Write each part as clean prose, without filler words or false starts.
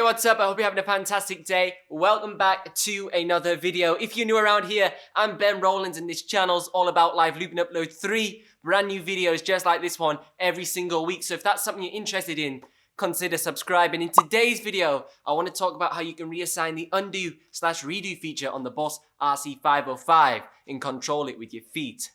Hey, what's up? I hope you're having a fantastic day. Welcome back to another video. If you're new around here, I'm Ben Rowlands and this channel's all about live loop and upload 3 brand new videos just like this one every single week. So if that's something you're interested in, consider subscribing. In today's video, I want to talk about how you can reassign the undo/redo feature on the Boss RC-505 and control it with your feet.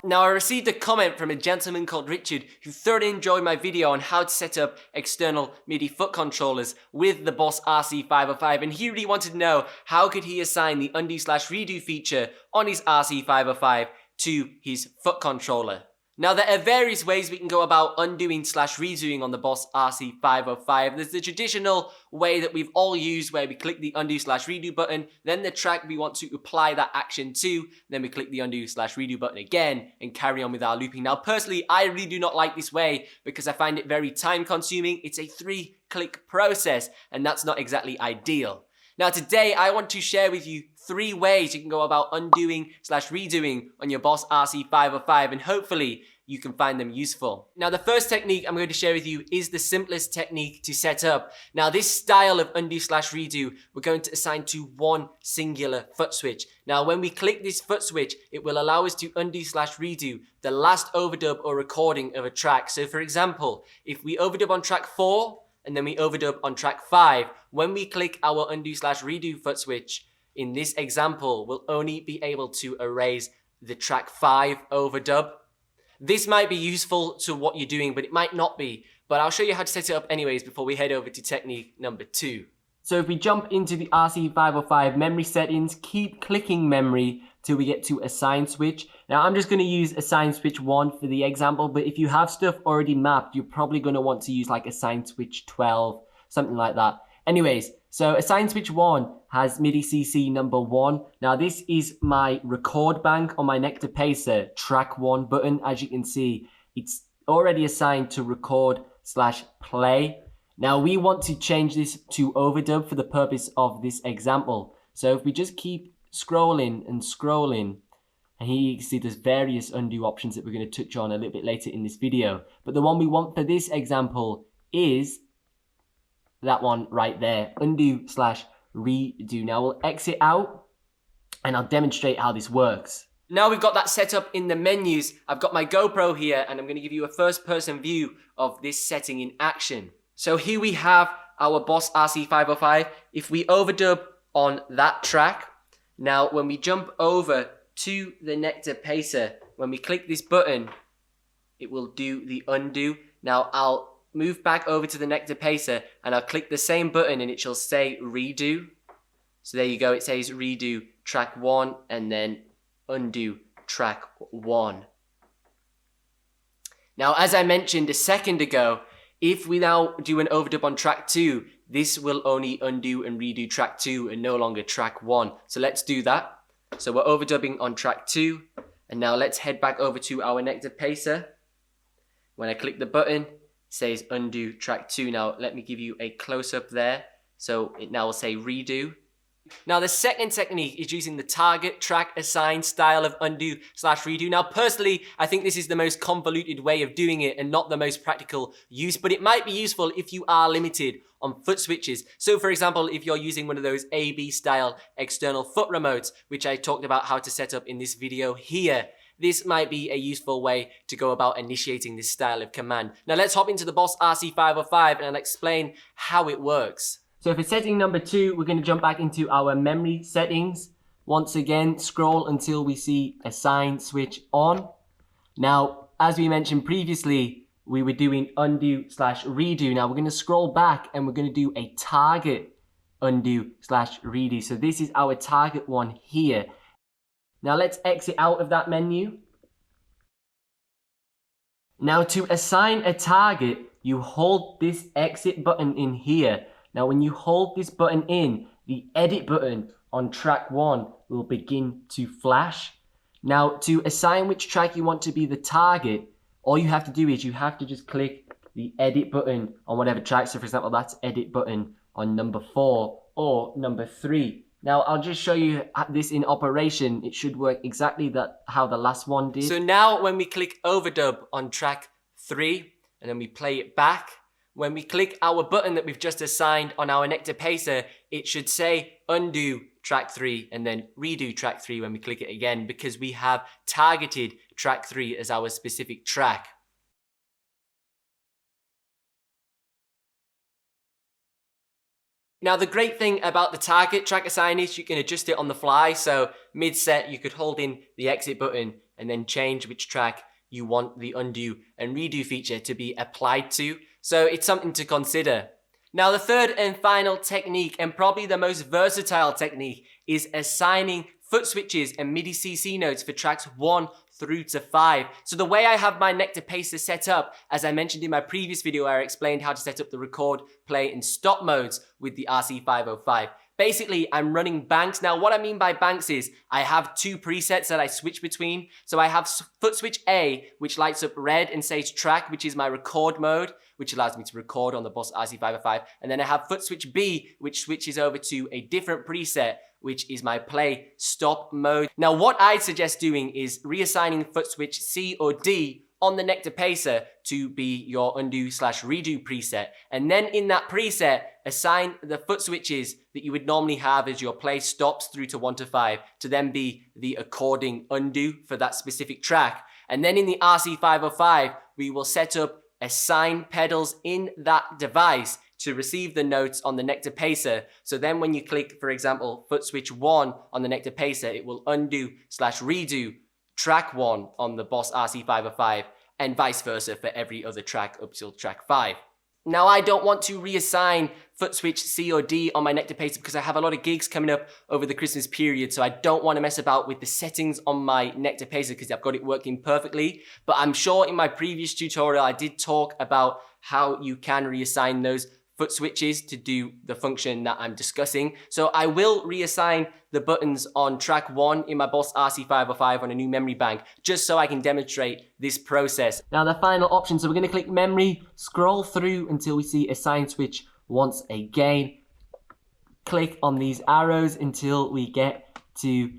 Now, I received a comment from a gentleman called Richard who thoroughly enjoyed my video on how to set up external MIDI foot controllers with the Boss RC-505, and he really wanted to know how could he assign the undo/redo feature on his RC-505 to his foot controller. Now, there are various ways we can go about undoing/redoing on the Boss RC-505. There's the traditional way that we've all used where we click the undo/redo button, then the track we want to apply that action to, then we click the undo/redo button again and carry on with our looping. Now, personally, I really do not like this way because I find it very time consuming. It's a 3-click process and that's not exactly ideal. Now, today I want to share with you 3 ways you can go about undoing/redoing on your Boss RC-505, and hopefully you can find them useful. Now, the first technique I'm going to share with you is the simplest technique to set up. Now, this style of undo/redo, we're going to assign to one singular foot switch. Now, when we click this foot switch, it will allow us to undo/redo the last overdub or recording of a track. So, for example, if we overdub on track 4, and then we overdub on track 5, when we click our undo/redo foot switch, in this example, we'll only be able to erase the track 5 overdub. This might be useful to what you're doing, but it might not be. But I'll show you how to set it up anyways before we head over to technique number 2. So if we jump into the RC-505 memory settings, keep clicking memory till we get to assign switch. Now I'm just going to use assign switch 1 for the example, but if you have stuff already mapped, you're probably going to want to use like assign switch 12, something like that. Anyways, so assign switch 1 has MIDI CC number 1. Now this is my record bank on my Nectar Pacer track 1 button. As you can see, it's already assigned to record/play. Now we want to change this to overdub for the purpose of this example. So if we just keep scrolling and scrolling, and here you can see there's various undo options that we're going to touch on a little bit later in this video. But the one we want for this example is that one right there, undo/redo. Now we'll exit out and I'll demonstrate how this works. Now we've got that set up in the menus. I've got my GoPro here and I'm going to give you a first-person view of this setting in action. So here we have our Boss RC-505. If we overdub on that track, now when we jump over to the Nectar Pacer, when we click this button, it will do the undo. Now I'll move back over to the Nectar Pacer and I'll click the same button and it shall say redo. So there you go, it says redo track 1 and then undo track 1. Now, as I mentioned a second ago, if we now do an overdub on track 2, this will only undo and redo track 2 and no longer track 1. So let's do that. So we're overdubbing on track 2 and now let's head back over to our Nectar Pacer. When I click the button, it says undo track 2. Now let me give you a close-up there. So it now will say redo. Now the second technique is using the target track assign style of undo/redo. Now personally, I think this is the most convoluted way of doing it and not the most practical use, but it might be useful if you are limited on foot switches. So for example, if you're using one of those AB style external foot remotes, which I talked about how to set up in this video here, this might be a useful way to go about initiating this style of command. Now let's hop into the Boss RC-505 and I'll explain how it works. So for setting number 2, we're going to jump back into our memory settings. Once again, scroll until we see assign switch on. Now, as we mentioned previously, we were doing undo/redo. Now we're going to scroll back and we're going to do a target undo/redo. So this is our target one here. Now let's exit out of that menu. Now to assign a target, you hold this exit button in here. Now when you hold this button in, the edit button on track 1 will begin to flash. Now to assign which track you want to be the target, all you have to do is you have to just click the edit button on whatever track. So for example, that's edit button on number 4 or number 3. Now, I'll just show you this in operation. It should work exactly how the last one did. So now when we click overdub on track 3 and then we play it back, when we click our button that we've just assigned on our Nectar Pacer, it should say undo track 3 and then redo track 3 when we click it again, because we have targeted track 3 as our specific track. Now, the great thing about the target track assign is you can adjust it on the fly. So mid-set, you could hold in the exit button and then change which track you want the undo and redo feature to be applied to. So it's something to consider. Now, the third and final technique, and probably the most versatile technique, is assigning foot switches and MIDI CC notes for tracks 1 through to 5. So the way I have my Nectar Pacer set up, as I mentioned in my previous video where I explained how to set up the record, play and stop modes with the RC-505. Basically, I'm running banks. Now, what I mean by banks is I have 2 presets that I switch between. So I have foot switch A, which lights up red and says track, which is my record mode, which allows me to record on the Boss RC-505. And then I have foot switch B, which switches over to a different preset, which is my play stop mode. Now, what I'd suggest doing is reassigning foot switch C or D on the Nectar Pacer to be your undo/redo preset. And then in that preset, assign the foot switches that you would normally have as your play stops through to 1 to 5 to then be the according undo for that specific track. And then in the RC-505, we will set up assign pedals in that device to receive the notes on the Nectar Pacer. So then when you click, for example, foot switch 1 on the Nectar Pacer, it will undo/redo track 1 on the Boss RC-505 and vice versa for every other track up till track 5. Now, I don't want to reassign foot switch C or D on my Nectar Pacer because I have a lot of gigs coming up over the Christmas period, so I don't want to mess about with the settings on my Nectar Pacer because I've got it working perfectly. But I'm sure in my previous tutorial I did talk about how you can reassign those foot switches to do the function that I'm discussing. So I will reassign the buttons on track 1 in my Boss RC-505 on a new memory bank, just so I can demonstrate this process. Now, the final option, so we're going to click memory, scroll through until we see assign switch once again. Click on these arrows until we get to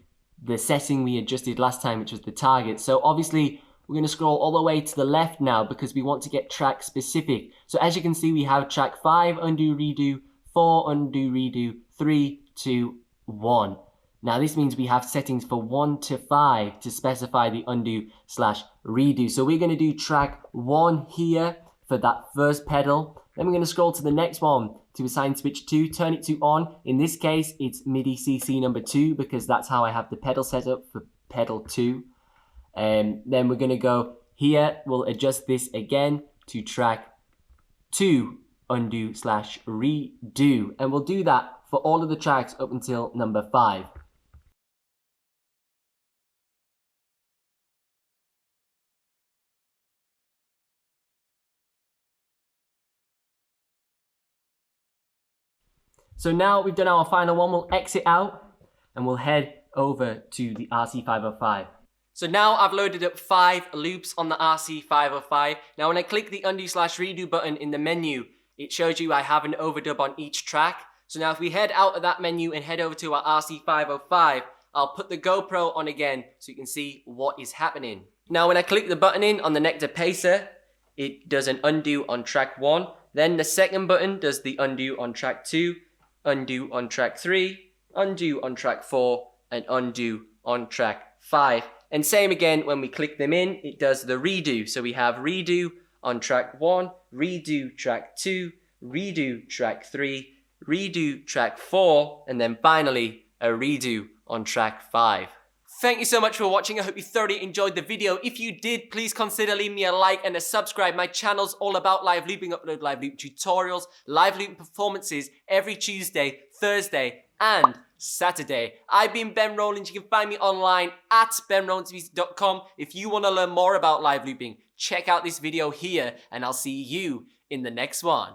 the setting we adjusted last time, which was the target. So obviously, we're going to scroll all the way to the left now because we want to get track specific. So as you can see, we have track 5, undo, redo, 4, undo, redo, 3, 2, 1. Now this means we have settings for 1 to 5 to specify the undo/redo. So we're going to do track 1 here for that first pedal. Then we're going to scroll to the next one to assign switch 2, turn it to on. In this case, it's MIDI CC number 2 because that's how I have the pedal set up for pedal 2. Then we're going to go here, we'll adjust this again to track 2, undo/redo. And we'll do that for all of the tracks up until number 5. So now we've done our final one, we'll exit out and we'll head over to the RC-505. So now I've loaded up 5 loops on the RC-505. Now when I click the undo/redo button in the menu, it shows you I have an overdub on each track. So now if we head out of that menu and head over to our RC-505, I'll put the GoPro on again so you can see what is happening. Now when I click the button in on the Nectar Pacer, it does an undo on track 1. Then the second button does the undo on track 2, undo on track 3, undo on track 4, and undo on track 5. And same again, when we click them in, it does the redo. So we have redo on track 1, redo track 2, redo track 3, redo track 4, and then finally a redo on track 5. Thank you so much for watching. I hope you thoroughly enjoyed the video. If you did, please consider leaving me a like and a subscribe. My channel's all about live looping. Upload live loop tutorials, live looping performances every Tuesday, Thursday, and Saturday. I've been Ben Rowlands. You can find me online at benrowlandsmusic.com. If you want to learn more about live looping, check out this video here, and I'll see you in the next one.